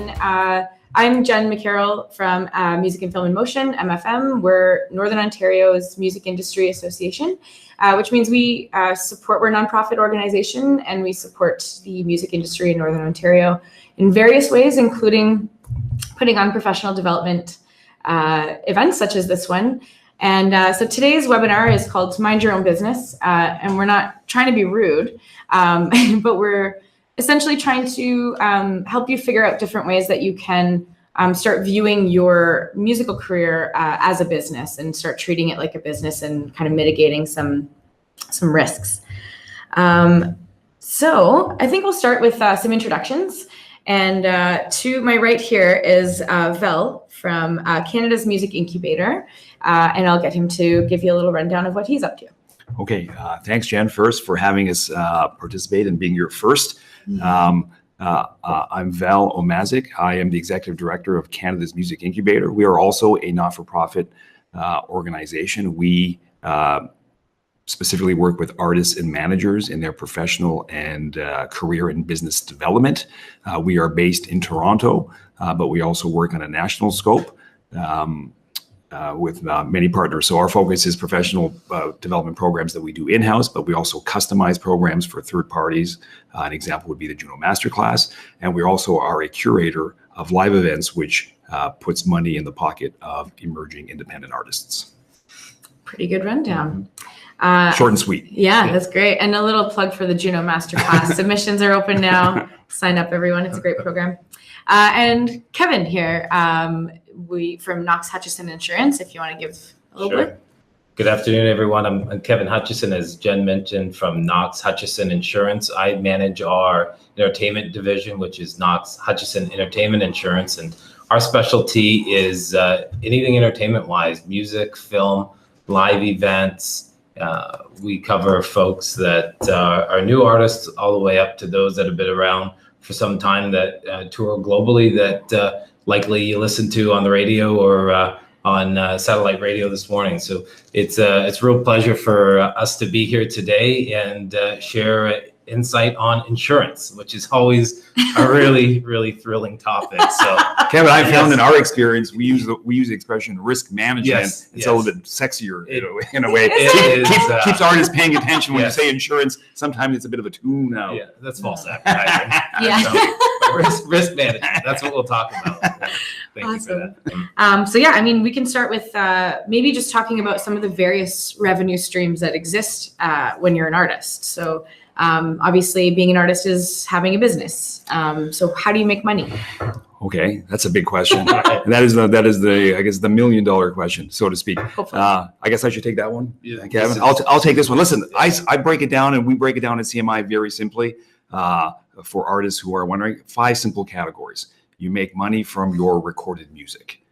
again. I'm Jen McCarroll from Music and Film in Motion, MFM. We're Northern Ontario's Music Industry Association, which means we're a nonprofit organization, and we support the music industry in Northern Ontario in various ways, including putting on professional development events such as this one. And so today's webinar is called Mind Your Own Business, and we're not trying to be rude, but we're essentially trying to help you figure out different ways that you can start viewing your musical career as a business and start treating it like a business and kind of mitigating some risks. So I think we'll start with some introductions. And to my right here is Vel from Canada's Music Incubator, and I'll get him to give you a little rundown of what he's up to. Okay, thanks, Jen, first for having us participate and being your first. I'm Val Omazik. I am the Executive Director of Canada's Music Incubator. We are also a not-for-profit organization. We specifically work with artists and managers in their professional and career and business development. We are based in Toronto, but we also work on a national scope with many partners. So our focus is professional development programs that we do in-house, but we also customize programs for third parties. An example would be the Juno Masterclass. And we also are a curator of live events, which puts money in the pocket of emerging independent artists. Pretty good rundown. Short and sweet. Yeah, that's great. And a little plug for the Juno Masterclass. Submissions are open now. Sign up, everyone. It's a great program. And Kevin here, from Knox Hutchison Insurance, if you want to give a little bit. Good afternoon, everyone. I'm Kevin Hutchison, as Jen mentioned, from Knox Hutchison Insurance. I manage our entertainment division, which is Knox Hutchison Entertainment Insurance. And our specialty is anything entertainment-wise, music, film, live events. We cover folks that are new artists all the way up to those that have been around for some time that tour globally that likely you listened to on the radio or on satellite radio this morning. So it's a real pleasure for us to be here today and share insight on insurance, which is always a really, really thrilling topic. So, Kevin, I found in our experience, we use the expression risk management. It's a little bit sexier in a way. It keeps artists paying attention when you say insurance. Sometimes it's a bit of a tune now. Yeah, that's false advertising. Risk management. That's what we'll talk about. Thank you for that. So yeah, I mean, we can start with maybe just talking about some of the various revenue streams that exist when you're an artist. So obviously being an artist is having a business. So how do you make money? Okay, that's a big question. that is the I guess the $1 million question, so to speak. I guess I should take that one. Yeah, Kevin, I'll take this one. Listen, I break it down, and we break it down at CMI very simply for artists who are wondering. 5 simple categories. You make money from your recorded music.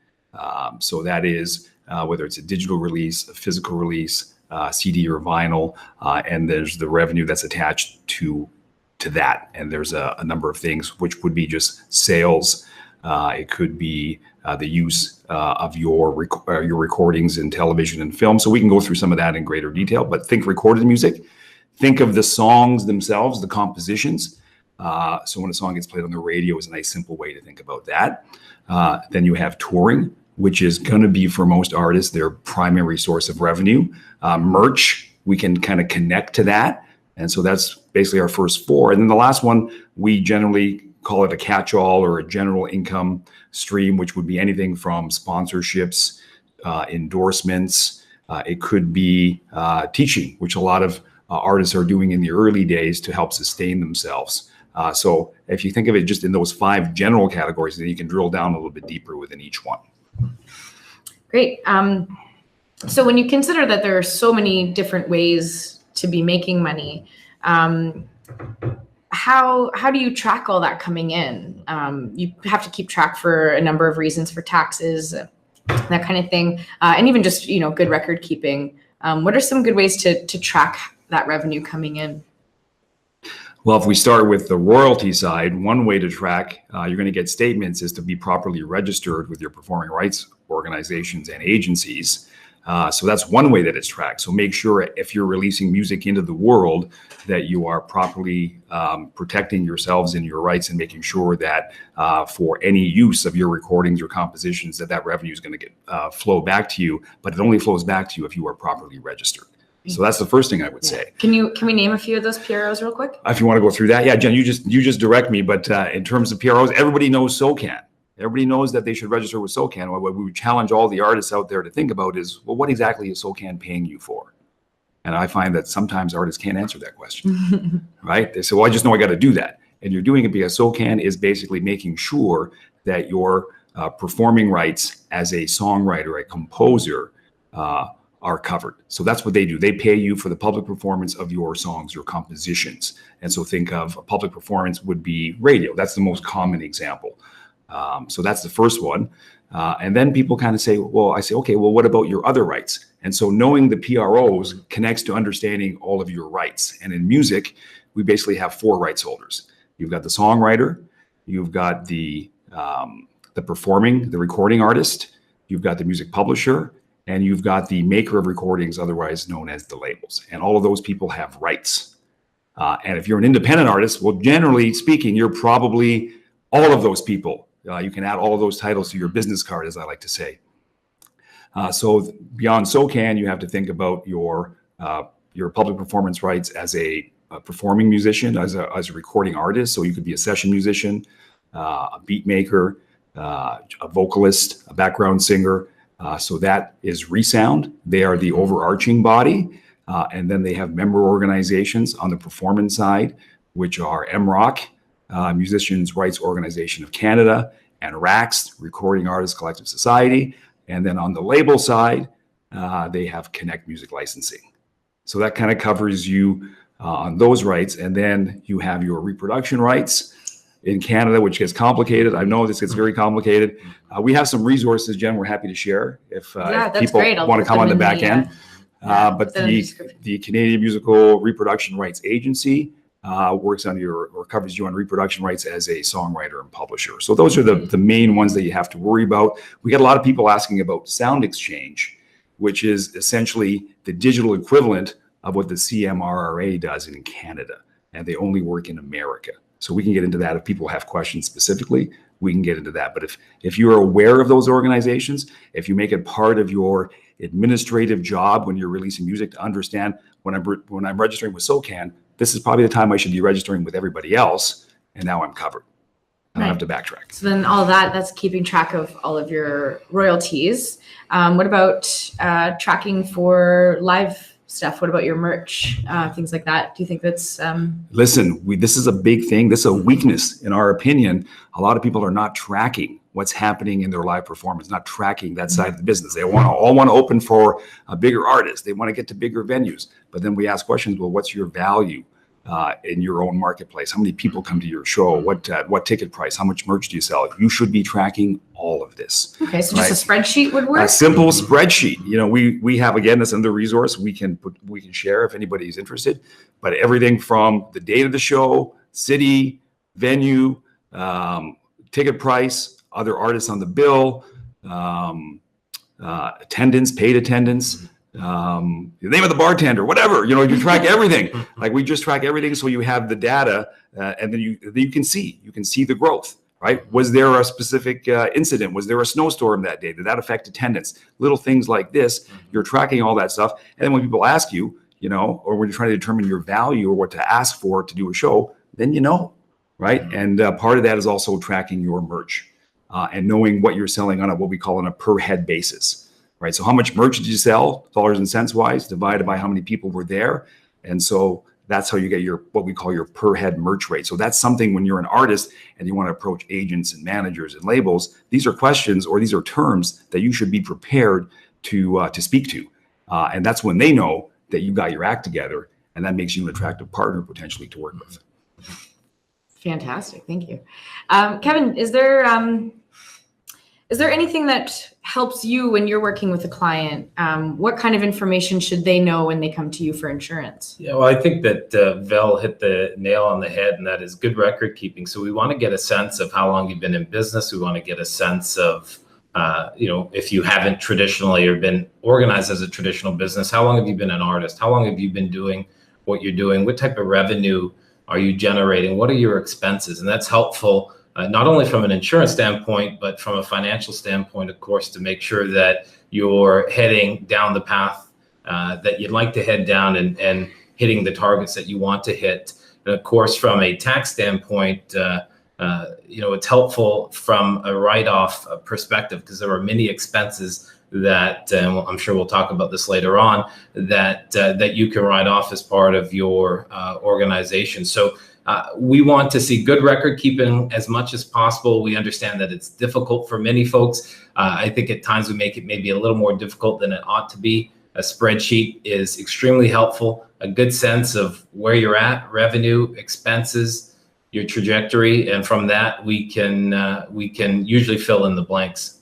So that is whether it's a digital release, a physical release, CD or vinyl, and there's the revenue that's attached to that. And there's a number of things, which would be just sales. It could be the use of your recordings in television and film. So we can go through some of that in greater detail, but think recorded music. Think of the songs themselves, the compositions. So when a song gets played on the radio is a nice simple way to think about that. Then you have touring, which is going to be for most artists their primary source of revenue. Merch, we can kind of connect to that. And so that's basically our first 4. And then the last one, we generally call it a catch-all or a general income stream, which would be anything from sponsorships, endorsements. It could be teaching, which a lot of artists are doing in the early days to help sustain themselves. So if you think of it just in those 5 general categories, then you can drill down a little bit deeper within each one. Great. So when you consider that there are so many different ways to be making money, how do you track all that coming in? You have to keep track for a number of reasons, for taxes, that kind of thing, and even just good record keeping. What are some good ways to track that revenue coming in? Well, if we start with the royalty side, one way to track you're going to get statements is to be properly registered with your performing rights organizations and agencies. So that's one way that it's tracked. So make sure if you're releasing music into the world that you are properly protecting yourselves and your rights and making sure that for any use of your recordings or compositions that revenue is going to get flow back to you, but it only flows back to you if you are properly registered. So that's the first thing I would say. Can we name a few of those PROs real quick? If you want to go through that, yeah, Jen, you just direct me. But in terms of PROs, everybody knows SOCAN. Everybody knows that they should register with SOCAN. What we would challenge all the artists out there to think about is, well, what exactly is SOCAN paying you for? And I find that sometimes artists can't answer that question, right? They say, well, I just know I got to do that. And you're doing it because SOCAN is basically making sure that your performing rights as a songwriter, a composer, are covered. So that's what they do. They pay you for the public performance of your songs, your compositions. And so think of a public performance would be radio. That's the most common example. So that's the first one. And then people kind of say, well, I say, okay, well, what about your other rights? And so knowing the PROs connects to understanding all of your rights. And in music, we basically have 4 rights holders. You've got the songwriter, you've got the performing, the recording artist, you've got the music publisher, and you've got the maker of recordings, otherwise known as the labels. And all of those people have rights. And if you're an independent artist, well, generally speaking, you're probably all of those people. You can add all of those titles to your business card, as I like to say. So beyond SOCAN, you have to think about your public performance rights as a performing musician, as a recording artist. So you could be a session musician, a beat maker, a vocalist, a background singer. So that is Resound. They are the overarching body. And then they have member organizations on the performance side, which are MROC, Musicians' Rights Organization of Canada, and RACS, Recording Artists Collective Society. And then on the label side, they have Connect Music Licensing. So that kind of covers you on those rights. And then you have your reproduction rights in Canada, which gets complicated. I know this gets very complicated. We have some resources, Jen, we're happy to share if people want to come on the back end. But the Canadian Musical Reproduction Rights Agency works on or covers you on reproduction rights as a songwriter and publisher. So those are the main ones that you have to worry about. We get a lot of people asking about Sound Exchange, which is essentially the digital equivalent of what the CMRRA does in Canada, and they only work in America. So we can get into that. If people have questions specifically, we can get into that. But if you're aware of those organizations, if you make it part of your administrative job when you're releasing music to understand when I'm registering with SOCAN, this is probably the time I should be registering with everybody else, and now I'm covered. I don't have to backtrack. So then all that's keeping track of all of your royalties. What about tracking for live stuff? What about your merch, things like that? Do you think that's... Listen, this is a big thing. This is a weakness, in our opinion. A lot of people are not tracking what's happening in their live performance, not tracking that side of the business. They all want to open for a bigger artist. They want to get to bigger venues. But then we ask questions, well, what's your value in your own marketplace? How many people come to your show? What ticket price? How much merch do you sell? You should be tracking all of this. Okay, so just a spreadsheet would work? A simple spreadsheet. You know, we have, again, this another resource we can share if anybody's interested. But everything from the date of the show, city, venue, ticket price, other artists on the bill, attendance, paid attendance, the name of the bartender, whatever, you track everything. Like we just track everything. So you have the data and then you can see the growth, right? Was there a specific incident? Was there a snowstorm that day? Did that affect attendance? Little things like this, you're tracking all that stuff. And then when people ask you, or when you're trying to determine your value or what to ask for to do a show, then right? And part of that is also tracking your merch and knowing what you're selling on what we call on a per head basis. Right. So how much merch did you sell, dollars and cents wise, divided by how many people were there. And so that's how you get what we call your per head merch rate. So that's something when you're an artist and you want to approach agents and managers and labels, these are questions or these are terms that you should be prepared to speak to. And that's when they know that you got your act together, and that makes you an attractive partner potentially to work with. Fantastic. Thank you. Kevin, is there anything that helps you when you're working with a client? What kind of information should they know when they come to you for insurance? Yeah, well, I think that Vel hit the nail on the head, and that is good record keeping. So we want to get a sense of how long you've been in business. We want to get a sense of if you haven't traditionally or been organized as a traditional business, how long have you been an artist? How long have you been doing what you're doing? What type of revenue are you generating? What are your expenses? And that's helpful, not only from an insurance standpoint, but from a financial standpoint, of course, to make sure that you're heading down the path that you'd like to head down and hitting the targets that you want to hit. And of course, from a tax standpoint, it's helpful from a write-off perspective, because there are many expenses that, and I'm sure we'll talk about this later on, that you can write off as part of your organization. So we want to see good record keeping as much as possible. We understand that it's difficult for many folks. I think at times we make it maybe a little more difficult than it ought to be. A spreadsheet is extremely helpful, a good sense of where you're at, revenue, expenses, your trajectory, and from that we can usually fill in the blanks.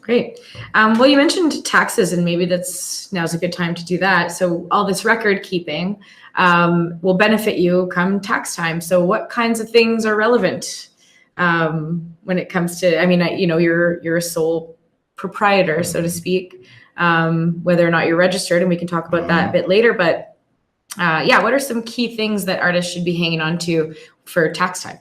Great. Well, you mentioned taxes, and maybe now's a good time to do that. So all this record keeping will benefit you come tax time. So what kinds of things are relevant when it comes to? I mean, you're a sole proprietor, so to speak. Whether or not you're registered, and we can talk about that a bit later. But what are some key things that artists should be hanging on to for tax time?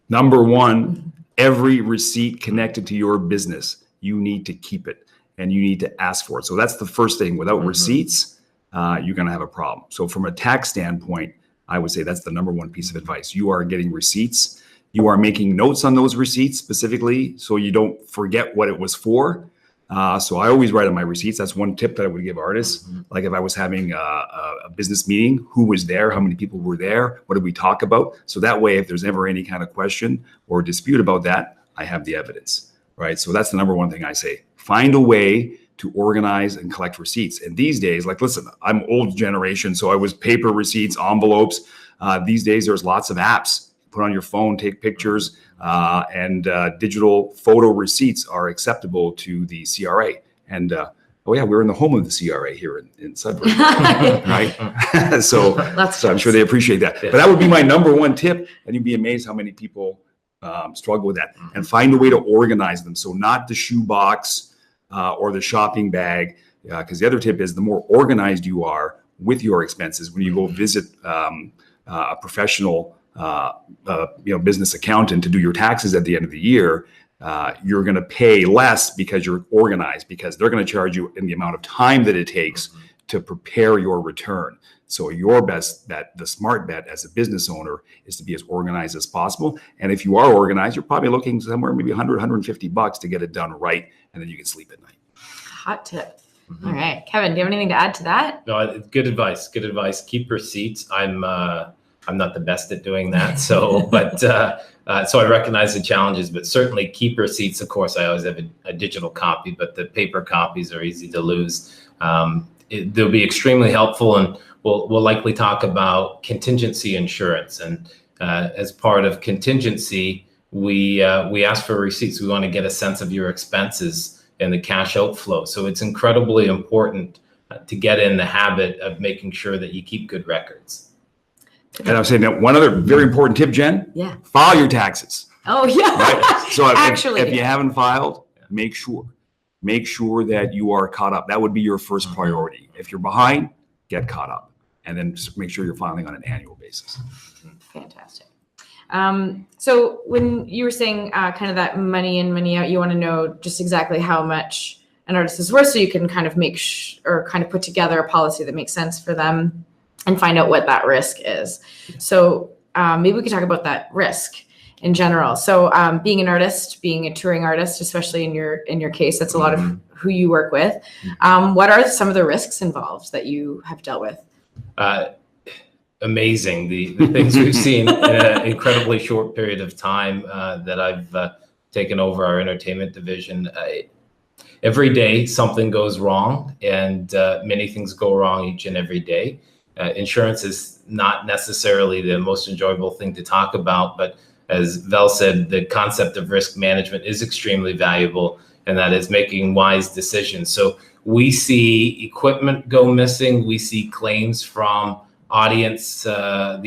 Number one, every receipt connected to your business, you need to keep it and you need to ask for it. So that's the first thing. Without receipts, you're going to have a problem. So from a tax standpoint, I would say that's the number one piece of advice. You are getting receipts. You are making notes on those receipts specifically so you don't forget what it was for. So I always write on my receipts. That's one tip that I would give artists. Like if I was having a business meeting, who was there, how many people were there, what did we talk about? So that way, if there's ever any kind of question or dispute about that, I have the evidence, right? So that's the number one thing I say. Find a way to organize and collect receipts. And these days, like, listen, I'm old generation, so I was paper receipts, envelopes. These days, there's lots of apps. Put on your phone, take pictures, and digital photo receipts are acceptable to the CRA. And we're in the home of the CRA here in Sudbury, right? so I'm sure they appreciate that. Yeah. But that would be my number one tip, and you'd be amazed how many people struggle with that. And find a way to organize them. So not the shoebox or the shopping bag, because the other tip is the more organized you are with your expenses, when you go visit a professional business accountant to do your taxes at the end of the year, you're going to pay less because you're organized, because they're going to charge you in the amount of time that it takes to prepare your return. So your best bet, the smart bet as a business owner, is to be as organized as possible. And if you are organized, you're probably looking somewhere maybe $100, $150 to get it done right, and then you can sleep at night. Hot tip. All right, Kevin, do you have anything to add to that? No, good advice. Good advice. Keep receipts. I'm not the best at doing that. So, so I recognize the challenges, but certainly keep receipts. Of course, I always have a digital copy, but the paper copies are easy to lose. They'll be extremely helpful, and we'll likely talk about contingency insurance. And as part of contingency, we ask for receipts. We want to get a sense of your expenses and the cash outflow. So it's incredibly important to get in the habit of making sure that you keep good records. And I'm saying that one other very important tip, Jen. Yeah. File your taxes. Oh yeah. Right? So actually, if you haven't filed, make sure that you are caught up. That would be your first priority. If you're behind, get caught up, and then just make sure you're filing on an annual basis. Fantastic. So when you were saying kind of that money in, money out, you want to know just exactly how much an artist is worth, so you can kind of make or kind of put together a policy that makes sense for them and find out what that risk is. So maybe we could talk about that risk in general. So being an artist, being a touring artist, especially in your case, that's a lot of who you work with. What are some of the risks involved that you have dealt with? Amazing. The things we've seen in an incredibly short period of time that I've taken over our entertainment division. Every day something goes wrong, and many things go wrong each and every day. Insurance is not necessarily the most enjoyable thing to talk about, but as Val said, the concept of risk management is extremely valuable, and that is making wise decisions. So we see equipment go missing. We see claims from members of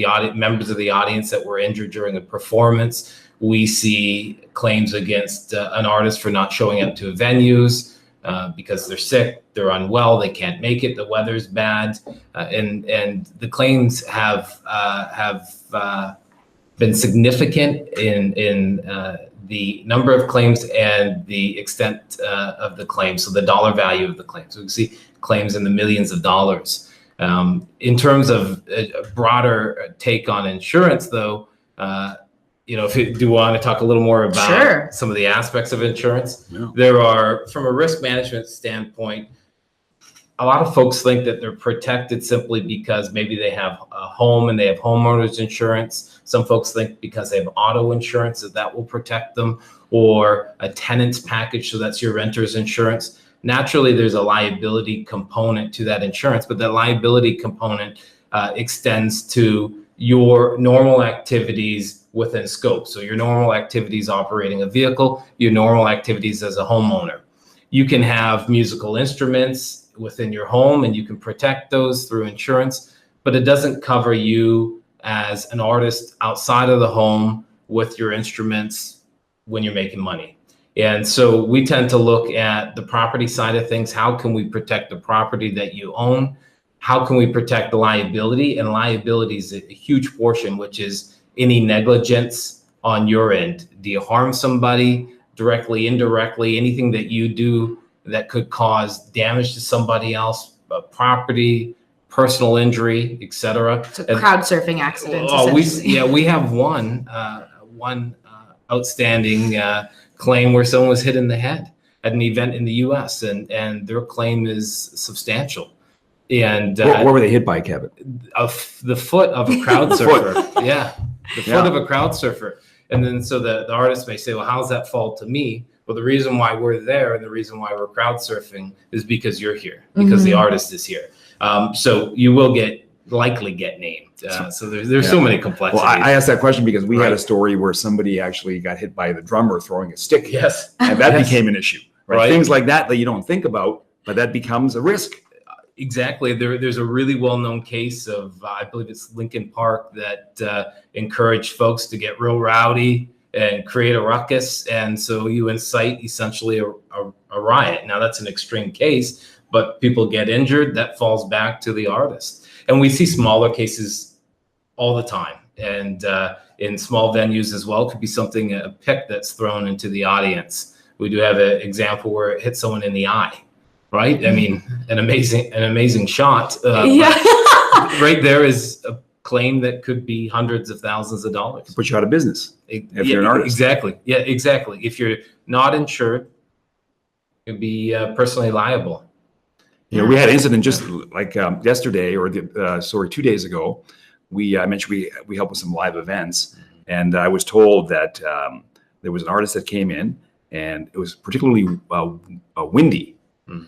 the audience that were injured during a performance. We see claims against an artist for not showing up to venues because they're sick, they're unwell, they can't make it, the weather's bad, and the claims have been significant in the number of claims and the extent of the claims, so the dollar value of the claims. We can see claims in the millions of dollars. In terms of a broader take on insurance, though, if you do want to talk a little more about some of the aspects of insurance, there are, from a risk management standpoint, a lot of folks think that they're protected simply because maybe they have a home and they have homeowners insurance. Some folks think because they have auto insurance that will protect them, or a tenant's package, so that's your renter's insurance. Naturally, there's a liability component to that insurance, but that liability component extends to your normal activities within scope. So your normal activities operating a vehicle, your normal activities as a homeowner. You can have musical instruments within your home and you can protect those through insurance, but it doesn't cover you as an artist outside of the home with your instruments when you're making money. And so we tend to look at the property side of things. How can we protect the property that you own? How can we protect the liability? And liability is a huge portion, which is any negligence on your end. Do you harm somebody directly, indirectly, anything that you do that could cause damage to somebody else, property, personal injury, etc. So crowd surfing accidents. We have one outstanding claim where someone was hit in the head at an event in the U.S. and their claim is substantial. And what were they hit by, Kevin? The foot of a crowd surfer. The foot of a crowd surfer. And then so the artist may say, well, how's that fall to me? Well, the reason why we're there and the reason why we're crowd surfing is because you're here, because the artist is here. So you will likely get named. So there's so many complexities. Well, I asked that question because we had a story where somebody actually got hit by the drummer throwing a stick. Yes. And that became an issue, right? Things like that you don't think about, but that becomes a risk. Exactly. There's a really well-known case of, I believe it's Lincoln Park, that encouraged folks to get real rowdy and create a ruckus. And so you incite essentially a riot. Now that's an extreme case, but people get injured, that falls back to the artist. And we see smaller cases all the time. And in small venues as well, it could be something, a pick that's thrown into the audience. We do have an example where it hit someone in the eye, right? I mean, an amazing shot. Right there is a claim that could be hundreds of thousands of dollars. Put you out of business if you're an artist. Exactly. Yeah, exactly. If you're not insured, you'd be personally liable. We had an incident just like yesterday, or 2 days ago. I mentioned we help with some live events, and I was told that there was an artist that came in, and it was particularly windy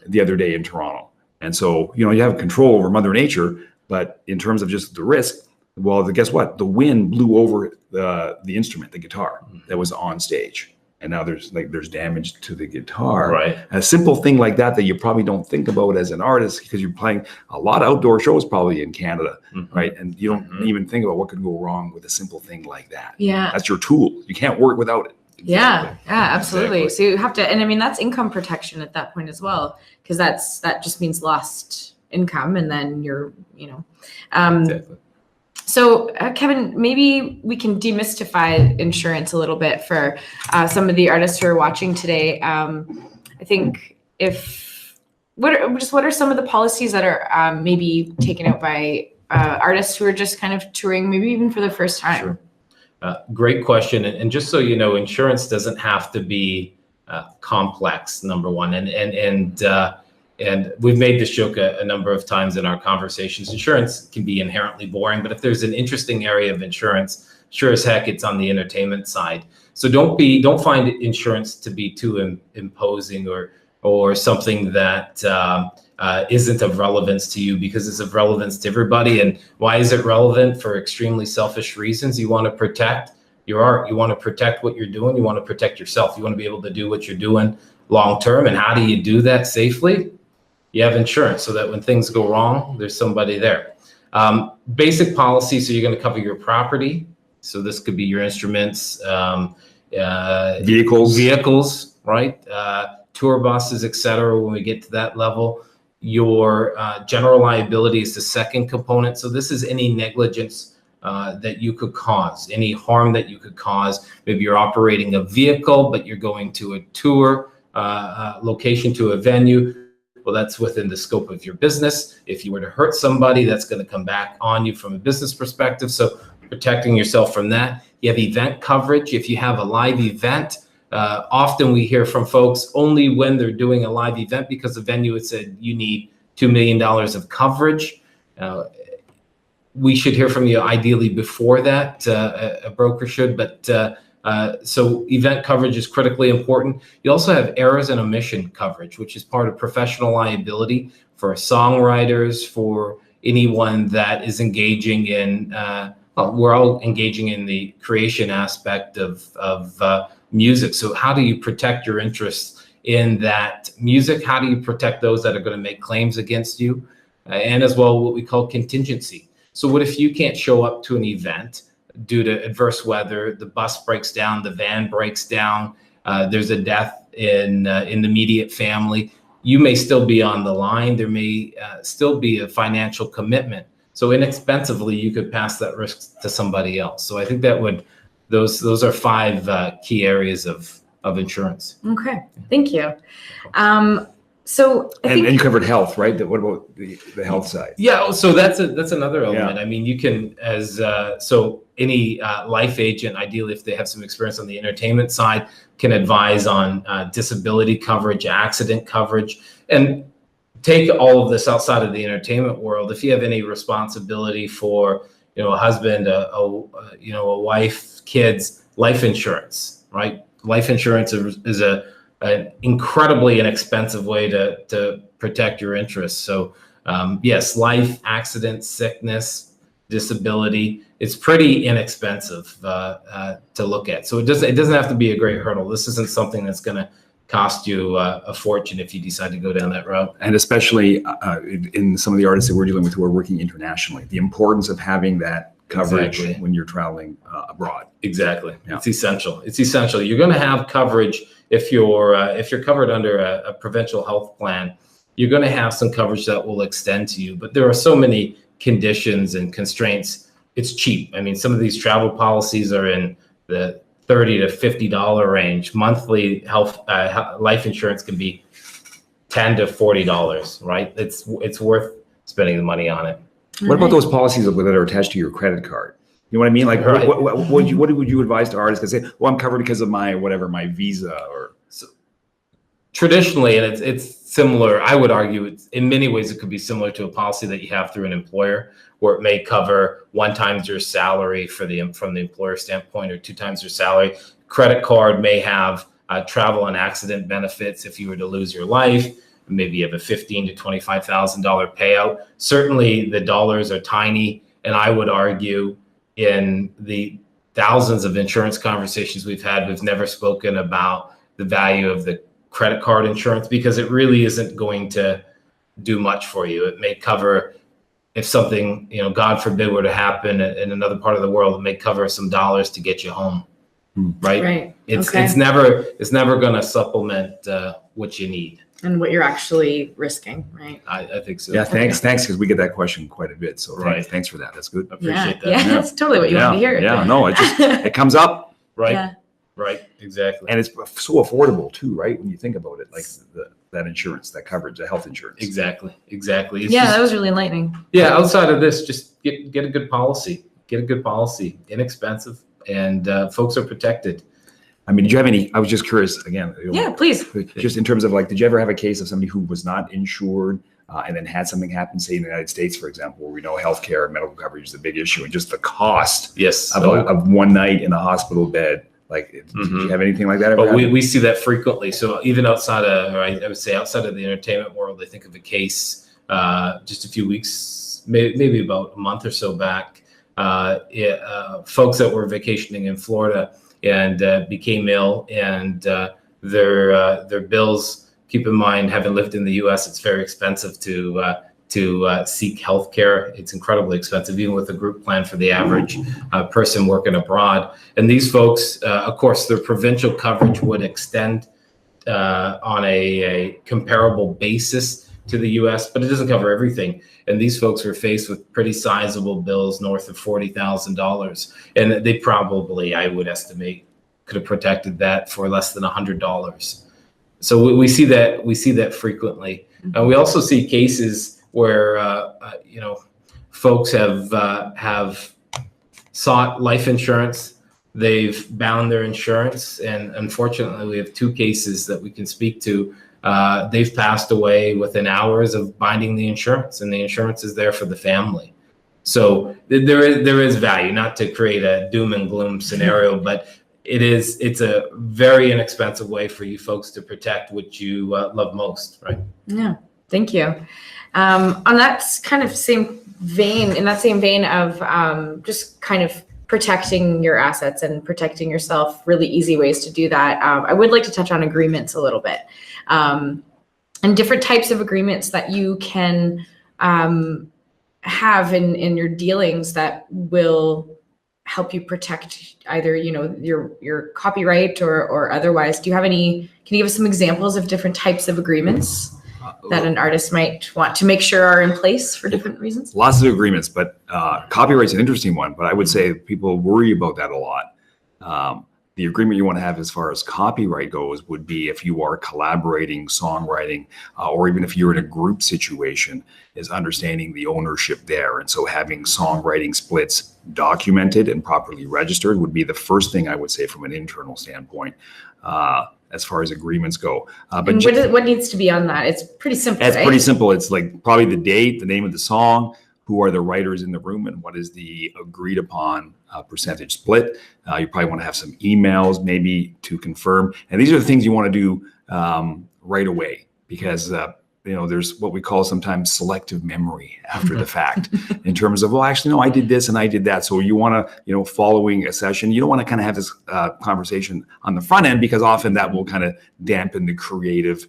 the other day in Toronto. And so, you have control over Mother Nature, but in terms of just the risk, well, guess what? The wind blew over the instrument, the guitar that was on stage. And now there's damage to the guitar. Right. A simple thing like that you probably don't think about as an artist, because you're playing a lot of outdoor shows probably in Canada, right? And you don't even think about what could go wrong with a simple thing like that. Yeah. That's your tool. You can't work without it. Yeah, absolutely. So you have to, and I mean, that's income protection at that point as well, because that just means lost income, and then you're, Exactly. So Kevin, maybe we can demystify insurance a little bit for some of the artists who are watching today. I think what are some of the policies that are maybe taken out by artists who are just kind of touring, maybe even for the first time? Sure. Great question. And just so you know, insurance doesn't have to be complex, number one. And we've made this joke a number of times in our conversations. Insurance can be inherently boring, but if there's an interesting area of insurance, sure as heck, it's on the entertainment side. So don't find insurance to be too imposing or something that isn't of relevance to you, because it's of relevance to everybody. And why is it relevant? For extremely selfish reasons. You want to protect your art. You want to protect what you're doing. You want to protect yourself. You want to be able to do what you're doing long term. And how do you do that safely? You have insurance, so that when things go wrong, there's somebody there. Basic policy, so you're going to cover your property, So this could be your instruments, vehicles, right? Tour buses, etc. When we get to that level, your general liability is the second component. So this is any negligence that you could cause, any harm that you could cause. Maybe you're operating a vehicle, but you're going to a tour location, to a venue. Well, that's within the scope of your business. If you were to hurt somebody, that's going to come back on you from a business perspective. So protecting yourself from that. You have event coverage. If you have a live event, often we hear from folks only when they're doing a live event, because the venue had said you need $2 million of coverage. We should hear from you ideally before that, a broker should, but so event coverage is critically important. You also have errors and omission coverage, which is part of professional liability for songwriters, for anyone that is engaging in, we're all engaging in the creation aspect of music. So how do you protect your interests in that music? How do you protect those that are going to make claims against you? And as well, what we call contingency. So what if you can't show up to an event due to adverse weather, the bus breaks down, the van breaks down, there's a death in the immediate family? You may still be on the line. There may still be a financial commitment. So inexpensively, you could pass that risk to somebody else. So I think that those are 5 key areas of insurance. Okay, thank you. So and you covered health, right? What about the health side? Yeah, so that's another element. Yeah. I mean, you can, as so any life agent, ideally, if they have some experience on the entertainment side, can advise on disability coverage, accident coverage, and take all of this outside of the entertainment world. If you have any responsibility for, a husband, a wife, kids, life insurance, right? Life insurance is an incredibly inexpensive way to protect your interests. So yes, life, accident, sickness, disability, it's pretty inexpensive to look at. So it doesn't have to be a great hurdle. This isn't something that's going to cost you a fortune if you decide to go down that route. And especially in some of the artists that we're dealing with who are working internationally, the importance of having that coverage when you're traveling abroad. Exactly. Yeah. It's essential. It's essential. You're going to have coverage if you're covered under a provincial health plan. You're going to have some coverage that will extend to you, but there are so many conditions and constraints. It's cheap. I mean, some of these travel policies are in the $30 to $50 range. Monthly health life insurance can be $10 to $40, right? It's worth spending the money on it. What about those policies that are attached to your credit card? You know what I mean? Like, Right. what would you advise to artists that say, well, I'm covered because of my Visa or? So, traditionally, and it's similar, I would argue, in many ways, it could be similar to a policy that you have through an employer, where it may cover 1 times your salary from the employer standpoint, or 2 times your salary. Credit card may have travel and accident benefits if you were to lose your life. Maybe you have a $15,000 to $25,000 payout. Certainly the dollars are tiny, and I would argue in the thousands of insurance conversations we've had, we've never spoken about the value of the credit card insurance, because it really isn't going to do much for you. It may cover, if something, God forbid, were to happen in another part of the world, it may cover some dollars to get you home. Right? Right. It's never going to supplement what you need. And what you're actually risking, right? I think so. Yeah, thanks, because we get that question quite a bit. So Right. thanks for that. That's good. I appreciate that. Yeah, that's totally what you want to hear. Yeah, no, it comes up, Right. Yeah. Right. Exactly. and it's so affordable too, right? When you think about it, like that insurance, that coverage, the health insurance. Exactly. It's Yeah, just- that was really enlightening. yeah. Outside of this, just get a good policy. Get a good policy. Inexpensive, and folks are protected. I mean, did you have any? I was just curious again. Yeah, please. Just in terms of did you ever have a case of somebody who was not insured and then had something happen, say in the United States, for example, where we know healthcare, medical coverage is a big issue, and just the cost Yes. of one night in a hospital bed? Did you have anything like that ever? But we see that frequently. So even outside of, or I would say outside of the entertainment world, I think of a case just a few weeks, maybe about a month or so back. Folks that were vacationing in Florida and became ill, and their bills. Keep in mind, having lived in the U.S., it's very expensive to seek healthcare. It's incredibly expensive, even with a group plan for the average person working abroad. And these folks, of course, their provincial coverage would extend on a comparable basis to the US, but it doesn't cover everything. And these folks were faced with pretty sizable bills north of $40,000. And they probably, I would estimate, could have protected that for less than $100. So we see that frequently. We also see cases where folks have sought life insurance. They've bound their insurance, and unfortunately, we have two cases that we can speak to. They've passed away within hours of binding the insurance, and the insurance is there for the family. So there is value, not to create a doom and gloom scenario, but it's a very inexpensive way for you folks to protect what you love most, right? Yeah, thank you. On that kind of same vein, of just kind of protecting your assets and protecting yourself, really easy ways to do that. I would like to touch on agreements a little bit, and different types of agreements that you can have in your dealings that will help you protect either your copyright or otherwise. Can you give us some examples of different types of agreements that an artist might want to make sure are in place for different reasons? Lots of agreements, but copyright's an interesting one. But I would say people worry about that a lot. The agreement you want to have as far as copyright goes would be if you are collaborating, songwriting, or even if you're in a group situation, is understanding the ownership there. And so having songwriting splits documented and properly registered would be the first thing I would say from an internal standpoint. As far as agreements go. But what needs to be on that? It's pretty simple. It's pretty simple. It's like probably the date, the name of the song, who are the writers in the room, and what is the agreed upon percentage split. You probably want to have some emails maybe to confirm. And these are the things you want to do right away, because there's what we call sometimes selective memory after the fact, in terms of, well, actually, no, I did this and I did that. So you want to, following a session, you don't want to kind of have this conversation on the front end, because often that will kind of dampen the creative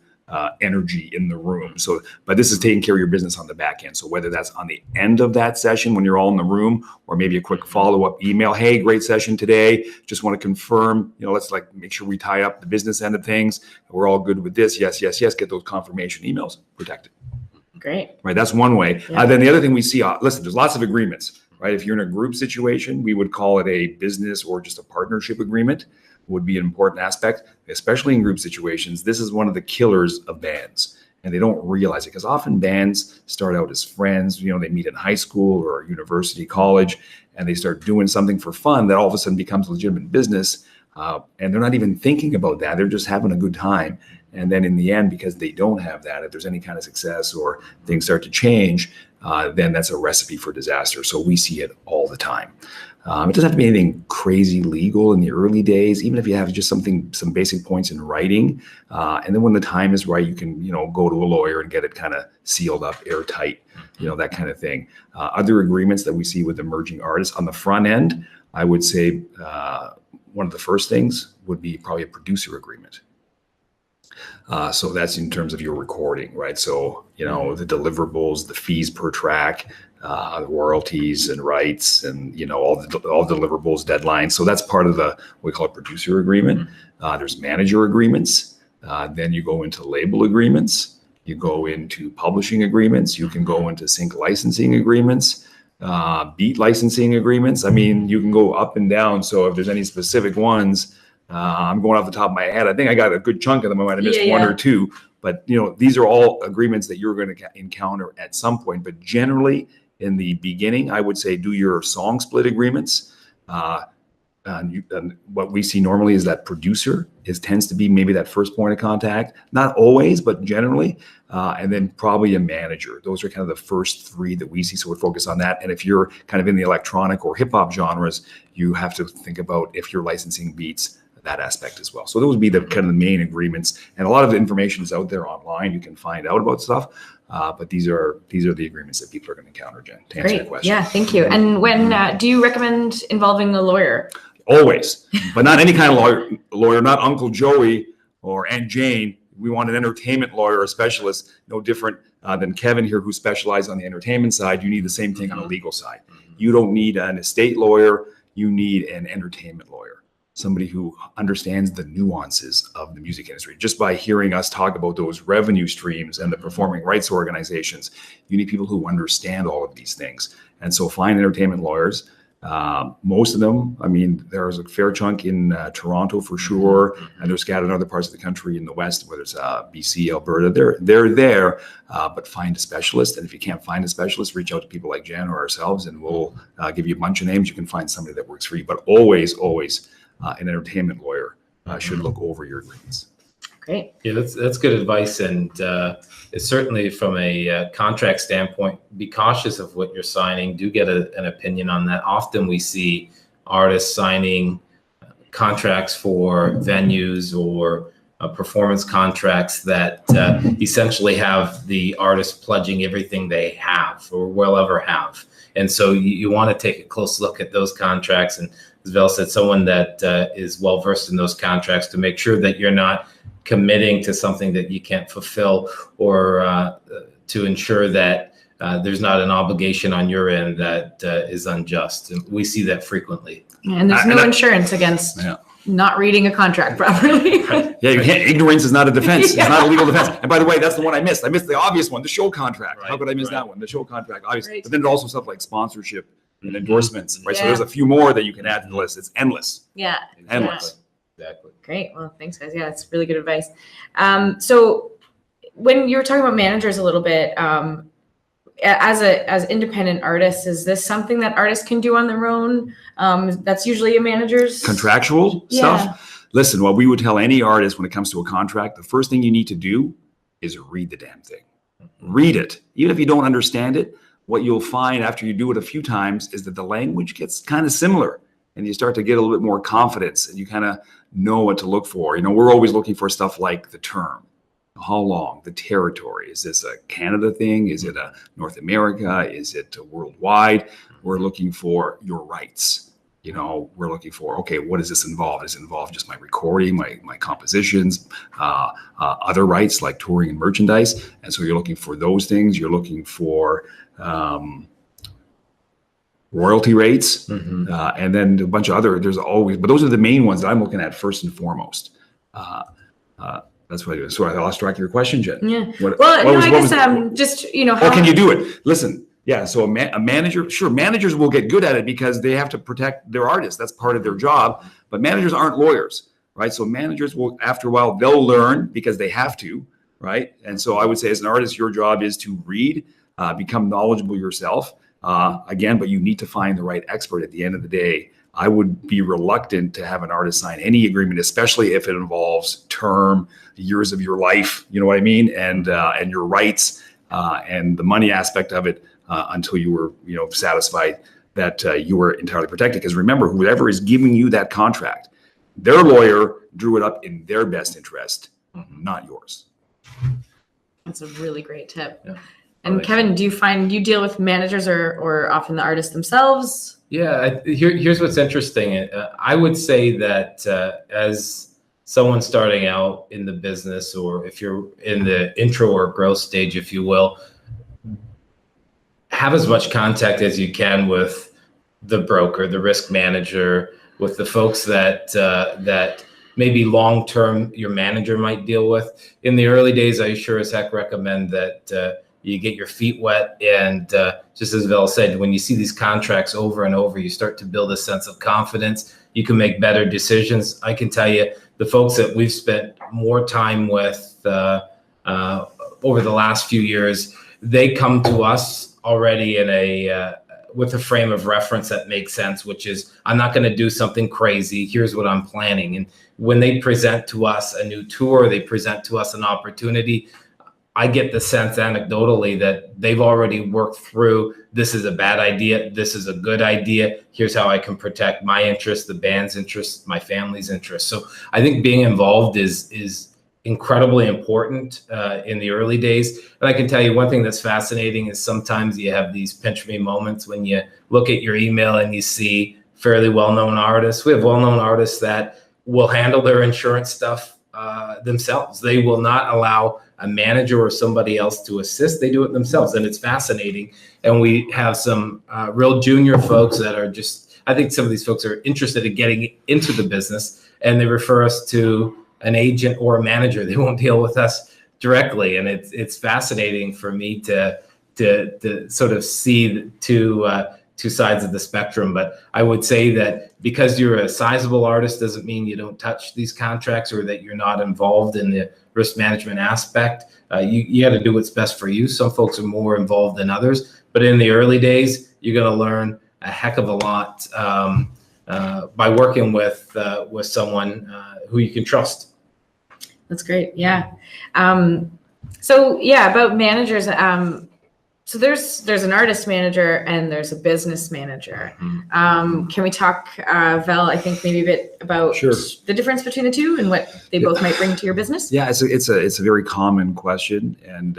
energy in the room. So, but this is taking care of your business on the back end. So whether that's on the end of that session when you're all in the room, or maybe a quick follow-up email, hey, great session today. Just want to confirm, let's make sure we tie up the business end of things. We're all good with this. Yes, yes, yes. Get those confirmation emails protected. Great. Right. That's one way. Yeah. Then the other thing we see, listen, there's lots of agreements, right? If you're in a group situation, we would call it a business or just a partnership agreement. Would be an important aspect, especially in group situations. This is one of the killers of bands, and they don't realize it, because often bands start out as friends. They meet in high school or university, college, and they start doing something for fun that all of a sudden becomes legitimate business. And they're not even thinking about that. They're just having a good time. And then in the end, because they don't have that, if there's any kind of success or things start to change, then that's a recipe for disaster. So we see it all the time. It doesn't have to be anything crazy legal in the early days, even if you have just some basic points in writing. And then when the time is right, you can, go to a lawyer and get it kind of sealed up, airtight, that kind of thing. Other agreements that we see with emerging artists on the front end, I would say one of the first things would be probably a producer agreement. So that's in terms of your recording, right? So, the deliverables, the fees per track, the royalties and rights, and, all deliverables, deadlines. So that's part of what we call a producer agreement. There's manager agreements. Then you go into label agreements. You go into publishing agreements. You can go into sync licensing agreements, beat licensing agreements. I mean, you can go up and down. So if there's any specific ones, I'm going off the top of my head, I think I got a good chunk of them. I might have missed one or two, but these are all agreements that you're going to encounter at some point. But generally, in the beginning, I would say do your song split agreements. And what we see normally is that producer tends to be maybe that first point of contact. Not always, but generally. And then probably a manager. Those are kind of the first three that we see. So we're focused on that. And if you're kind of in the electronic or hip hop genres, you have to think about if you're licensing beats, that aspect as well. So those would be the kind of the main agreements. And a lot of the information is out there online. You can find out about stuff. But these are the agreements that people are going to encounter, Jen, to answer your question. Yeah, thank you. And when do you recommend involving a lawyer? Always, but not any kind of lawyer, not Uncle Joey or Aunt Jane. We want an entertainment lawyer, a specialist, no different than Kevin here, who specializes on the entertainment side. You need the same thing on the legal side. You don't need an estate lawyer. You need an entertainment lawyer, somebody who understands the nuances of the music industry. Just by hearing us talk about those revenue streams and the performing rights organizations, you need people who understand all of these things. And so find entertainment lawyers. Most of them, I mean, there's a fair chunk in Toronto for sure, and they're scattered in other parts of the country in the West, whether it's BC, Alberta, they're there, but find a specialist. And if you can't find a specialist, reach out to people like Jen or ourselves, and we'll give you a bunch of names. You can find somebody that works for you, but always an entertainment lawyer should look over your agreements. Great. Yeah, that's good advice, and it's certainly from a contract standpoint, be cautious of what you're signing. Do get an opinion on that. Often we see artists signing contracts for venues or performance contracts that essentially have the artist pledging everything they have or will ever have. And so you want to take a close look at those contracts. And as Val said, someone that is well versed in those contracts to make sure that you're not committing to something that you can't fulfill, or to ensure that there's not an obligation on your end that is unjust. And we see that frequently. And there's no insurance against not reading a contract properly. Yeah, you can't. Ignorance is not a defense. It's not a legal defense. And by the way, that's the one I missed. I missed the obvious one, the show contract. How could I miss that one? The show contract, obviously. Right. But then there's also stuff like sponsorship and endorsements, right? So there's a few more that you can add to the list. It's endless. Yeah. Endless. Exactly. Great. Well, thanks, guys. Yeah, it's really good advice. So when you were talking about managers a little bit, as independent artists, is this something that artists can do on their own? That's usually a manager's contractual stuff. Listen, what we would tell any artist when it comes to a contract, the first thing you need to do is read the damn thing. Read it. Even if you don't understand it, what you'll find after you do it a few times is that the language gets kind of similar, and you start to get a little bit more confidence, and you kind of know what to look for. You know, we're always looking for stuff like the term, how long, the territory. Is this a Canada thing? Is it a North America? Is it worldwide? We're looking for your rights. You know, we're looking for, okay, what does this involve? Does it involve just my recording, my compositions, other rights like touring and merchandise? And so you're looking for those things. You're looking for royalty rates, and then a bunch of other, there's always, but those are the main ones that I'm looking at first and foremost. That's what I do. So I lost track of your question, Jen. Yeah. I guess just, you know, how can you do it? Listen, so a manager, sure, managers will get good at it because they have to protect their artists. That's part of their job, but managers aren't lawyers, right? So managers will, after a while, they'll learn because they have to, right? And so I would say as an artist, your job is to read, become knowledgeable yourself. Again, but you need to find the right expert at the end of the day. I would be reluctant to have an artist sign any agreement, especially if it involves term, years of your life, you know what I mean? And your rights, and the money aspect of it, until you were, satisfied that you were entirely protected. Because remember, whoever is giving you that contract, their lawyer drew it up in their best interest, not yours. That's a really great tip. Yeah. And Kevin, do you find you deal with managers or often the artists themselves? Yeah, here's what's interesting. I would say that as someone starting out in the business, or if you're in the intro or growth stage, if you will, have as much contact as you can with the broker, the risk manager, with the folks that maybe long-term your manager might deal with. In the early days, I sure as heck recommend that you get your feet wet. And just as Val said, when you see these contracts over and over, you start to build a sense of confidence. You can make better decisions. I can tell you, the folks that we've spent more time with over the last few years, they come to us already in with a frame of reference that makes sense, which is, I'm not going to do something crazy. Here's what I'm planning. And when they present to us a new tour, they present to us an opportunity, I get the sense anecdotally that they've already worked through, this is a bad idea, this is a good idea, here's how I can protect my interests, the band's interests, my family's interests. So I think being involved is incredibly important in the early days. And I can tell you one thing that's fascinating is sometimes you have these pinch me moments when you look at your email and you see fairly well-known artists. We have well-known artists that will handle their insurance stuff themselves. They will not allow a manager or somebody else to assist. They do it themselves, and it's fascinating. And we have some real junior folks that are just, I think some of these folks are interested in getting into the business, and they refer us to an agent or a manager. They won't deal with us directly, and it's fascinating for me to sort of see two sides of the spectrum. But I would say that because you're a sizable artist doesn't mean you don't touch these contracts or that you're not involved in the risk management aspect. You got to do what's best for you. Some folks are more involved than others, but in the early days, you're going to learn a heck of a lot by working with someone who you can trust. That's great. Yeah. So yeah, about managers. So there's an artist manager and there's a business manager. Can we talk, Val, I think maybe a bit about the difference between the two and what they both might bring to your business? Yeah, it's a very common question, and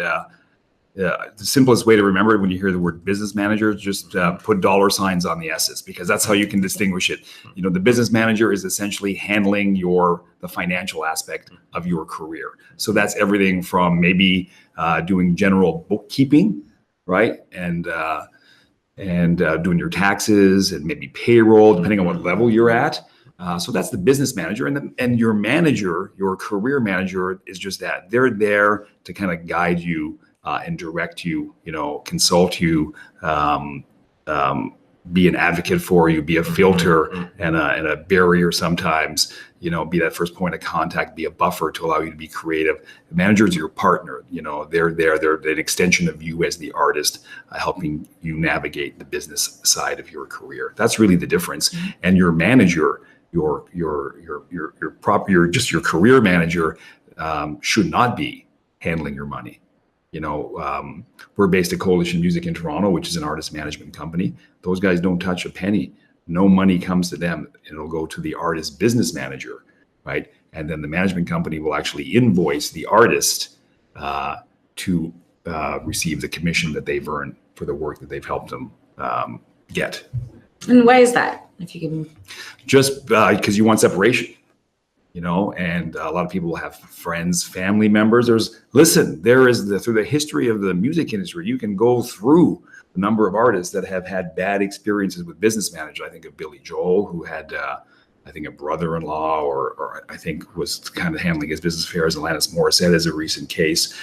the simplest way to remember it when you hear the word business manager, just put dollar signs on the S's, because that's how you can distinguish it. You know, the business manager is essentially handling the financial aspect of your career. So that's everything from maybe doing general bookkeeping, right? And doing your taxes and maybe payroll, depending on what level you're at. So that's the business manager, and your manager, your career manager, is just that. They're there to kind of guide you and direct you, consult you, be an advocate for you, be a filter and a barrier sometimes, be that first point of contact, be a buffer to allow you to be creative. The manager is your partner. They're an extension of you as the artist, helping you navigate the business side of your career. That's really the difference. And your manager, your career manager, should not be handling your money. We're based at Coalition Music in Toronto, which is an artist management company. Those guys don't touch a penny. No money comes to them. It'll go to the artist business manager, right? And then the management company will actually invoice the artist to receive the commission that they've earned for the work that they've helped them get. And why is that? If you can. Just because you want separation. And a lot of people will have friends, family members. There is through the history of the music industry, you can go through the number of artists that have had bad experiences with business managers. I think of Billy Joel, who had, I think, a brother-in-law, or I think was kind of handling his business affairs. Alanis Morissette is a recent case.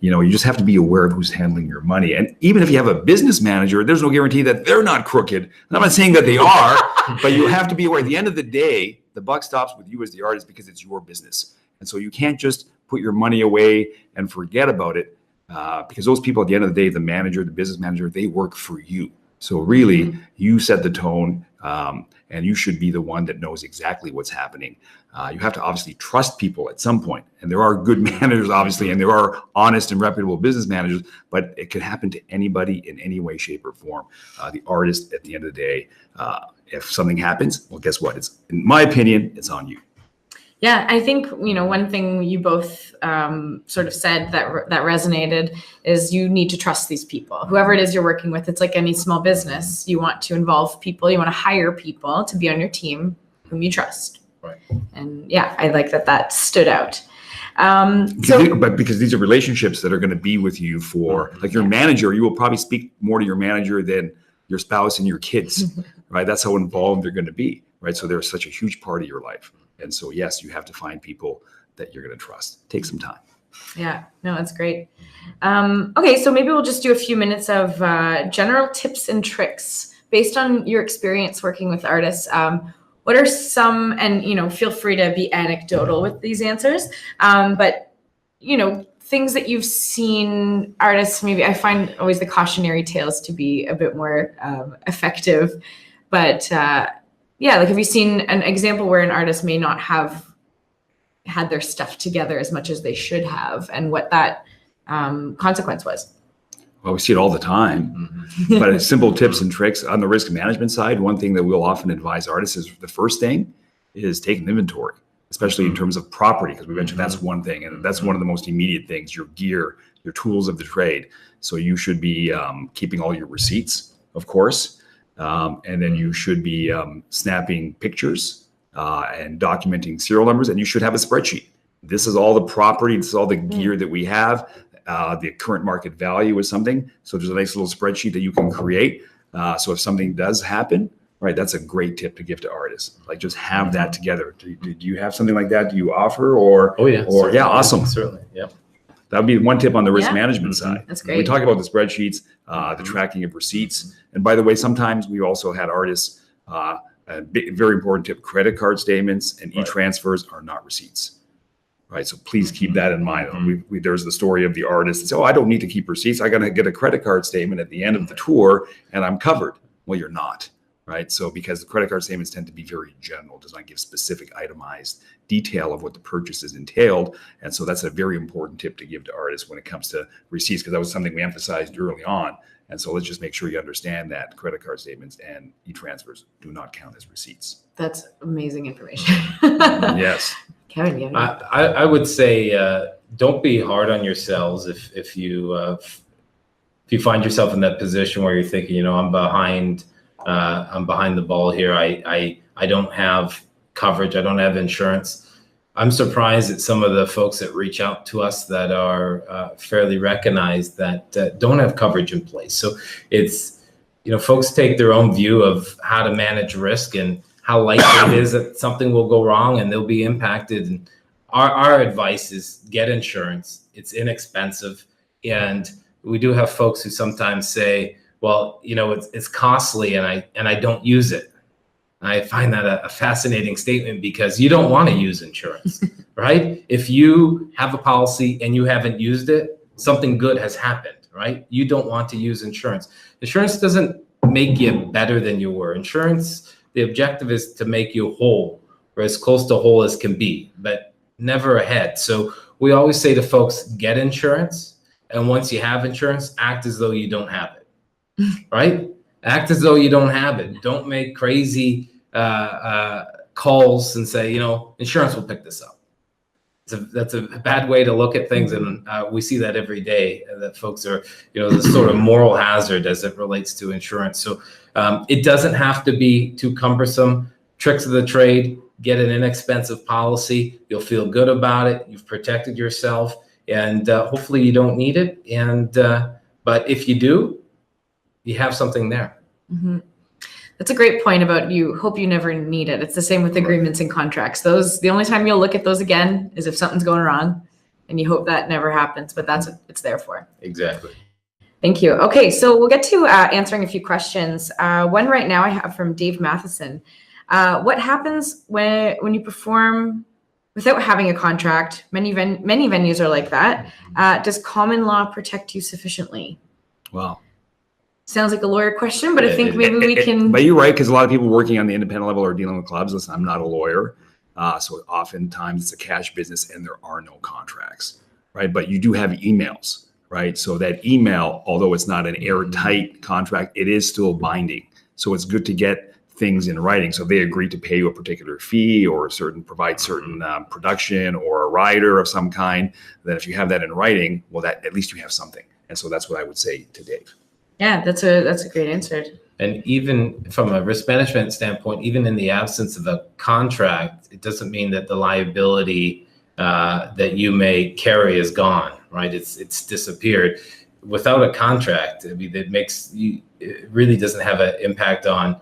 You just have to be aware of who's handling your money. And even if you have a business manager, there's no guarantee that they're not crooked. I'm not saying that they are, but you have to be aware. At the end of the day, the buck stops with you as the artist because it's your business. And so you can't just put your money away and forget about it because those people at the end of the day, the manager, the business manager, they work for you. So really, you set the tone and you should be the one that knows exactly what's happening. You have to obviously trust people at some point. And there are good managers, obviously, and there are honest and reputable business managers, but it could happen to anybody in any way, shape, or form. The artist, at the end of the day, if something happens, well, guess what? It's, in my opinion, it's on you. Yeah, I think, one thing you both sort of said that resonated is you need to trust these people. Whoever it is you're working with, it's like any small business. You want to involve people. You want to hire people to be on your team whom you trust. Right. And yeah, I like that stood out. But because these are relationships that are going to be with you for, like your manager, you will probably speak more to your manager than your spouse and your kids, right? That's how involved they're going to be, right? So they're such a huge part of your life. And so, yes, you have to find people that you're going to trust. Take some time. Yeah, no, that's great. Okay, so maybe we'll just do a few minutes of general tips and tricks based on your experience working with artists. What are some, and, feel free to be anecdotal with these answers, but, things that you've seen artists, maybe I find always the cautionary tales to be a bit more effective, but like, have you seen an example where an artist may not have had their stuff together as much as they should have, and what that consequence was? Well, we see it all the time, but simple tips and tricks on the risk management side. One thing that we'll often advise artists is the first thing is take an inventory, especially in terms of property, because we mentioned that's one thing, and that's one of the most immediate things, your gear, your tools of the trade. So you should be keeping all your receipts, of course, and then you should be snapping pictures and documenting serial numbers, and you should have a spreadsheet. This is all the property, this is all the gear that we have, the current market value is something. So there's a nice little spreadsheet that you can create. So if something does happen, right, that's a great tip to give to artists. Like just have that together. Do you have something like that? Do you offer or? Oh yeah. Or yeah, awesome. Certainly. Yeah. That would be one tip on the risk management side. That's great. We talk about the spreadsheets, the tracking of receipts. And by the way, sometimes we also had artists, a very important tip, credit card statements and e-transfers are not receipts. Right. So please keep that in mind. There's the story of the artist that says, oh, I don't need to keep receipts. I got to get a credit card statement at the end of the tour and I'm covered. Well, you're not. Right. So because the credit card statements tend to be very general, does not give specific itemized detail of what the purchases entailed. And so that's a very important tip to give to artists when it comes to receipts, because that was something we emphasized early on. And so let's just make sure you understand that credit card statements and e-transfers do not count as receipts. That's amazing information. Yes. Kevin, you have I would say don't be hard on yourselves if you find yourself in that position where you're thinking, I'm behind the ball here. I don't have coverage. I don't have insurance. I'm surprised at some of the folks that reach out to us that are fairly recognized that don't have coverage in place. So it's, folks take their own view of how to manage risk and how likely it is that something will go wrong and they'll be impacted. And our advice is get insurance. It's inexpensive. And we do have folks who sometimes say, well, it's costly and I don't use it. I find that a fascinating statement because you don't want to use insurance, right? If you have a policy and you haven't used it, something good has happened, right? You don't want to use insurance. Insurance doesn't make you better than you were. Insurance, the objective is to make you whole, or as close to whole as can be, but never ahead. So we always say to folks, get insurance. And once you have insurance, act as though you don't have it, right? Act as though you don't have it. Don't make crazy calls and say, insurance will pick this up. That's a bad way to look at things. And we see that every day, that folks are, the sort of moral hazard as it relates to insurance. So it doesn't have to be too cumbersome. Tricks of the trade, get an inexpensive policy. You'll feel good about it. You've protected yourself and hopefully you don't need it. And but if you do, you have something there. Mm-hmm. That's a great point about you hope you never need it. It's the same with agreements and contracts. The only time you'll look at those again is if something's going wrong and you hope that never happens, but that's what it's there for. Exactly. Thank you. Okay, so we'll get to answering a few questions. One right now I have from Dave Matheson. What happens when you perform without having a contract? Many venues are like that. Does common law protect you sufficiently? Wow. Sounds like a lawyer question, but I think maybe we can. But you're right, because a lot of people working on the independent level are dealing with clubs. Listen, I'm not a lawyer. So oftentimes it's a cash business and there are no contracts, right? But you do have emails, right? So that email, although it's not an airtight contract, it is still binding. So it's good to get things in writing. So they agree to pay you a particular fee or provide certain production or a rider of some kind. Then if you have that in writing, well, that at least you have something. And so that's what I would say to Dave. Yeah, that's a great answer. And even from a risk management standpoint, even in the absence of a contract, it doesn't mean that the liability that you may carry is gone, right? It's disappeared. Without a contract, I mean, it really doesn't have an impact on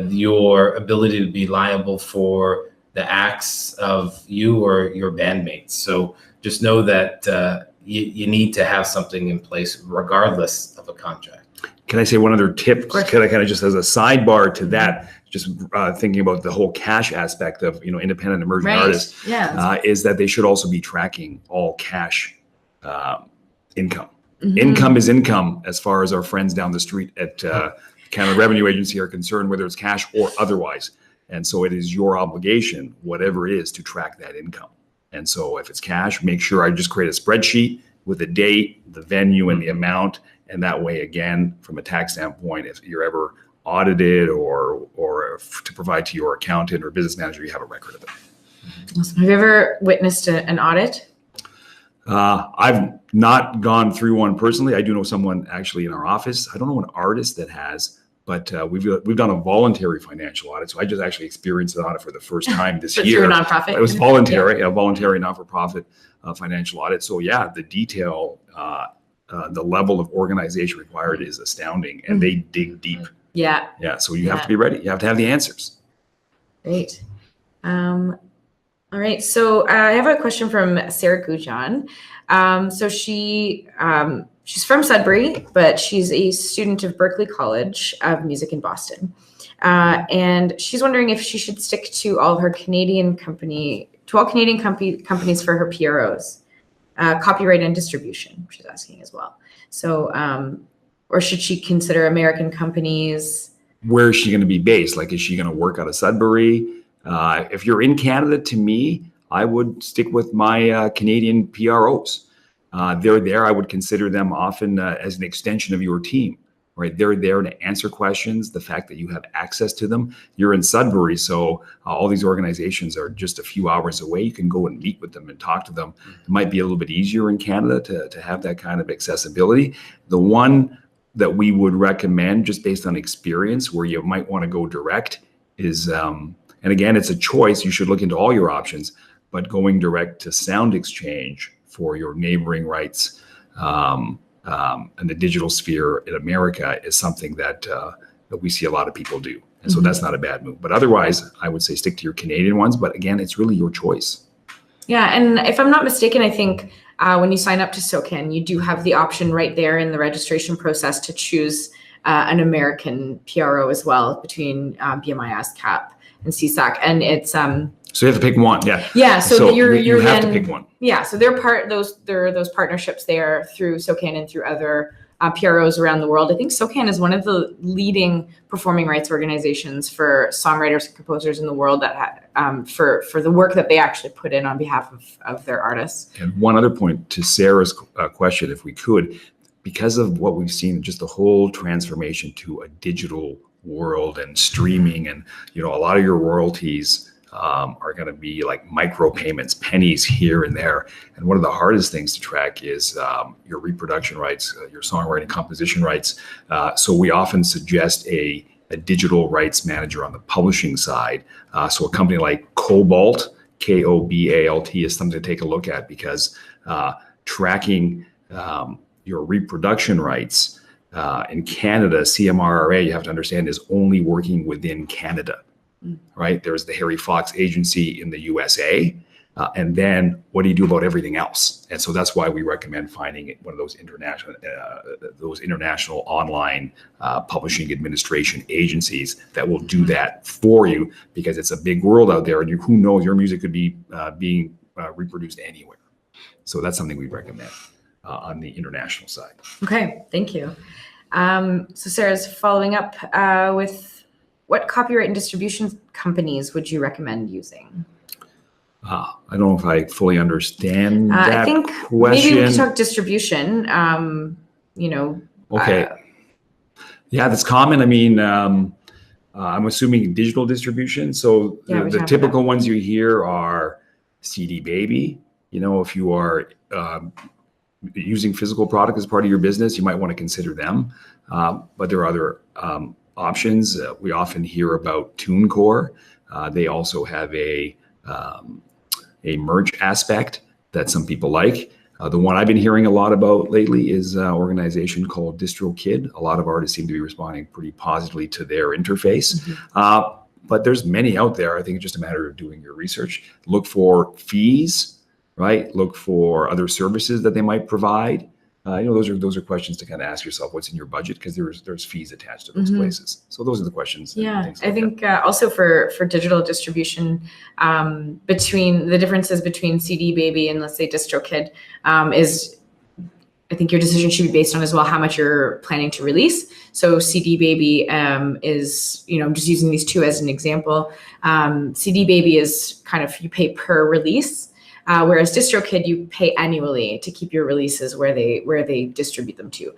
your ability to be liable for the acts of you or your bandmates. So just know that you need to have something in place regardless of a contract. Can I say one other tip? Kind of just as a sidebar to that, just thinking about the whole cash aspect of independent emerging artists, is that they should also be tracking all cash income. Mm-hmm. Income is income as far as our friends down the street at Canada Revenue Agency are concerned, whether it's cash or otherwise. And so it is your obligation, whatever it is, to track that income. And so if it's cash, make sure I just create a spreadsheet with the date, the venue, and the amount. And that way, again, from a tax standpoint, if you're ever audited or to provide to your accountant or business manager, you have a record of it. Awesome. Have you ever witnessed an audit? I've not gone through one personally. I do know someone actually in our office. I don't know an artist that has, But we've done a voluntary financial audit. So I just actually experienced an audit for the first time this year. Through a nonprofit. It was voluntary, a voluntary not-for-profit financial audit. So yeah, the detail, the level of organization required is astounding, and they dig deep. Yeah. Yeah. So you have to be ready. You have to have the answers. Great. All right. So I have a question from Sarah Gujan. So she's from Sudbury, but she's a student of Berklee College of Music in Boston. And she's wondering if she should stick to all Canadian companies for her PROs, copyright and distribution, she's asking as well. So, or should she consider American companies? Where is she going to be based? Like, is she going to work out of Sudbury? If you're in Canada, to me, I would stick with my Canadian PROs. They're there. I would consider them often as an extension of your team, right? They're there to answer questions. The fact that you have access to them. You're in Sudbury, so all these organizations are just a few hours away. You can go and meet with them and talk to them. It might be a little bit easier in Canada to have that kind of accessibility. The one that we would recommend, just based on experience, where you might want to go direct is, and again, it's a choice. You should look into all your options, but going direct to Sound Exchange for your neighboring rights and the digital sphere in America is something that we see a lot of people do. And so that's not a bad move. But otherwise, I would say stick to your Canadian ones. But again, it's really your choice. Yeah. And if I'm not mistaken, I think when you sign up to SOCAN, you do have the option right there in the registration process to choose an American PRO as well between BMI, ASCAP, and CSAC. And it's so you have to pick one. Yeah. Yeah. So you have to pick one. Yeah. So there are those partnerships there through SOCAN and through other PROs around the world. I think SOCAN is one of the leading performing rights organizations for songwriters and composers in the world that for the work that they actually put in on behalf of their artists. And one other point to Sarah's question, if we could, because of what we've seen, just the whole transformation to a digital world and streaming, and a lot of your royalties are going to be like micro payments, pennies here and there. And one of the hardest things to track is your reproduction rights, your songwriting composition rights. So we often suggest a digital rights manager on the publishing side. So a company like Cobalt, Kobalt, is something to take a look at, because tracking your reproduction rights in Canada, CMRRA, you have to understand, is only working within Canada. Right? There's the Harry Fox agency in the USA. And then what do you do about everything else? And so that's why we recommend finding one of those international online publishing administration agencies that will do that for you, because it's a big world out there, and who knows, your music could be being reproduced anywhere. So that's something we recommend on the international side. Okay, thank you. So Sarah's following up with, what copyright and distribution companies would you recommend using? I don't know if I fully understand that I think question. Maybe we can talk distribution. Okay. Yeah, that's common. I mean, I'm assuming digital distribution. So the typical ones you hear are CD Baby. If you are using physical product as part of your business, you might want to consider them. But there are other options. We often hear about TuneCore. They also have a merge aspect that some people like. The one I've been hearing a lot about lately is an organization called DistroKid. A lot of artists seem to be responding pretty positively to their interface. Mm-hmm. But there's many out there. I think it's just a matter of doing your research. Look for fees, right? Look for other services that they might provide. Those are questions to kind of ask yourself, what's in your budget, because there's fees attached to those places. So those are the questions. Yeah, I think also for digital distribution, between the differences between CD Baby and, let's say, DistroKid, is, I think your decision should be based on as well how much you're planning to release. So CD Baby is, I'm just using these two as an example. CD Baby is kind of, you pay per release. Whereas DistroKid, you pay annually to keep your releases where they distribute them to.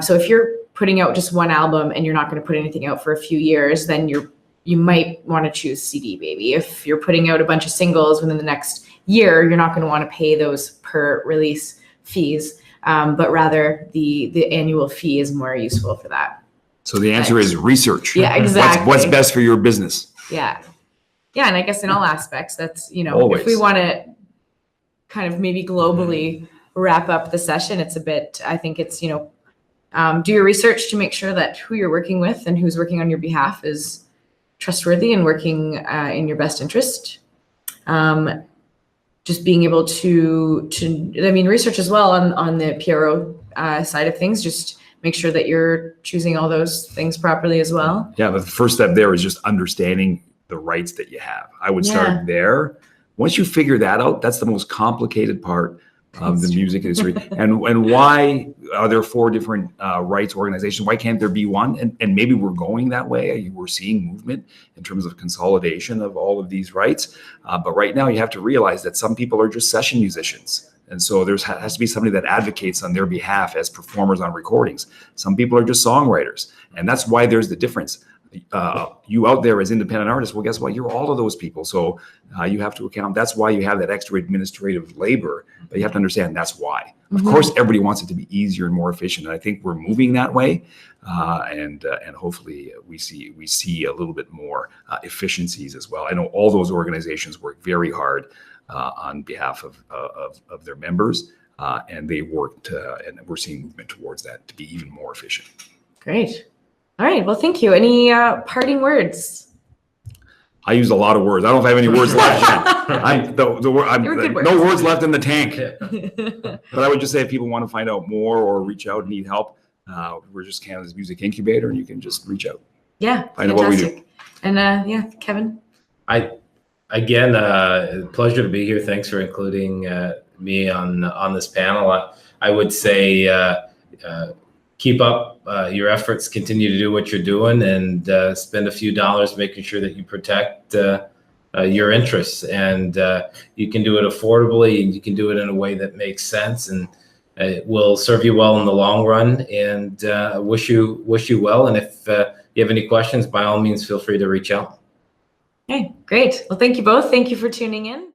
So if you're putting out just one album and you're not going to put anything out for a few years, then you might want to choose CD Baby. If you're putting out a bunch of singles within the next year, you're not going to want to pay those per release fees, but rather the annual fee is more useful for that. So the answer is research. Yeah, exactly. What's best for your business? Yeah. Yeah. And I guess in all aspects, that's, Always. if we want to kind of maybe globally wrap up the session, it's a bit, I think it's, do your research to make sure that who you're working with and who's working on your behalf is trustworthy and working in your best interest. Just being able to research as well on the PRO side of things, just make sure that you're choosing all those things properly as well. Yeah, but the first step there is just understanding the rights that you have. I would start there. Once you figure that out, that's the most complicated part of the music industry. And why are there 4 different rights organizations? Why can't there be one? And maybe we're going that way. We're seeing movement in terms of consolidation of all of these rights. But right now you have to realize that some people are just session musicians. And so there has to be somebody that advocates on their behalf as performers on recordings. Some people are just songwriters. And that's why there's the difference. You out there as independent artists, well, guess what? You're all of those people. So you have to account. That's why you have that extra administrative labor, but you have to understand that's why. Of course, everybody wants it to be easier and more efficient. And I think we're moving that way. And hopefully we see a little bit more efficiencies as well. I know all those organizations work very hard on behalf of their members, and they worked, and we're seeing movement towards that to be even more efficient. Great. All right. Well, thank you. Any parting words? I used a lot of words. I don't know if I have any words left. No words left in the tank. But I would just say if people want to find out more or reach out and need help, we're just Canada's Music Incubator, and you can just reach out. Yeah. Find out what we do. And Kevin. Again, pleasure to be here. Thanks for including me on this panel. I would say keep up your efforts, continue to do what you're doing, and spend a few dollars making sure that you protect your interests. And you can do it affordably, and you can do it in a way that makes sense, and it will serve you well in the long run. And wish you well. And if you have any questions, by all means, feel free to reach out. Okay, great. Well, thank you both. Thank you for tuning in.